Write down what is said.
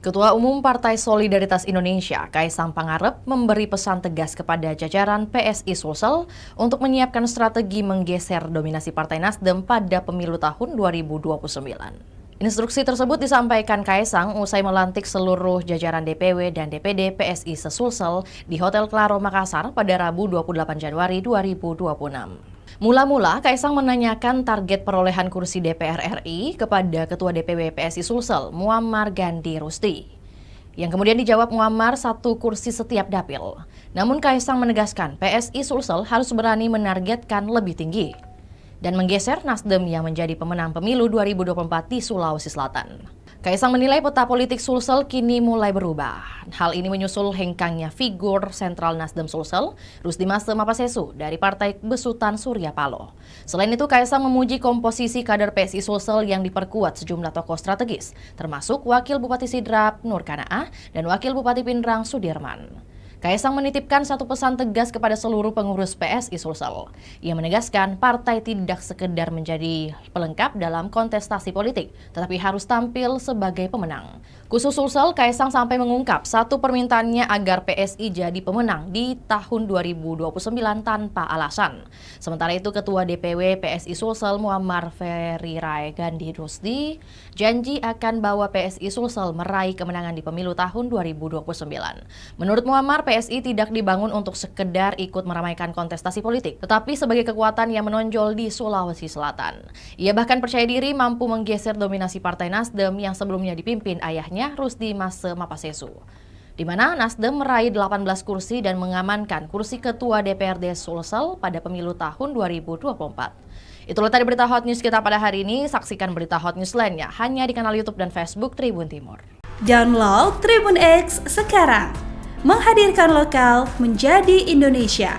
Ketua Umum Partai Solidaritas Indonesia, Kaisang Pangarep, memberi pesan tegas kepada jajaran PSI Sulsel untuk menyiapkan strategi menggeser dominasi Partai Nasdem pada pemilu tahun 2029. Instruksi tersebut disampaikan Kaisang usai melantik seluruh jajaran DPW dan DPD PSI se-Sulsel di Hotel Claro Makassar pada Rabu 28 Januari 2026. Mula-mula, Kaisang menanyakan target perolehan kursi DPR RI kepada Ketua DPW PSI Sulsel, Muammar Gandhi Rusdi. Yang kemudian dijawab Muammar 1 kursi setiap dapil. Namun Kaisang menegaskan PSI Sulsel harus berani menargetkan lebih tinggi dan menggeser Nasdem yang menjadi pemenang pemilu 2024 di Sulawesi Selatan. Kaisang menilai peta politik Sulsel kini mulai berubah. Hal ini menyusul hengkangnya figur sentral Nasdem Sulsel, Rusdimas Mapasesu dari Partai Besutan Surya Paloh. Selain itu, Kaisang memuji komposisi kader PSI Sulsel yang diperkuat sejumlah tokoh strategis, termasuk Wakil Bupati Sidrap Nur Kanaah dan Wakil Bupati Pindrang Sudirman. Kaisang menitipkan satu pesan tegas kepada seluruh pengurus PSI Sulsel. Ia menegaskan partai tidak sekedar menjadi pelengkap dalam kontestasi politik, tetapi harus tampil sebagai pemenang. Khusus Sulsel, Kaisang sampai mengungkap satu permintaannya agar PSI jadi pemenang di tahun 2029 tanpa alasan. Sementara itu, Ketua DPW PSI Sulsel Muammar Ferirai Gandhi Rusdi janji akan bawa PSI Sulsel meraih kemenangan di pemilu tahun 2029. Menurut Muammar, PSI tidak dibangun untuk sekedar ikut meramaikan kontestasi politik, tetapi sebagai kekuatan yang menonjol di Sulawesi Selatan. Ia bahkan percaya diri mampu menggeser dominasi Partai Nasdem yang sebelumnya dipimpin ayahnya Rusdimas Mapasesu, di mana Nasdem meraih 18 kursi dan mengamankan kursi Ketua DPRD Sulsel pada pemilu tahun 2024. Itulah tadi berita Hot News kita pada hari ini. Saksikan berita Hot News lainnya hanya di kanal YouTube dan Facebook Tribun Timur. Download Tribun X sekarang. Menghadirkan lokal menjadi Indonesia.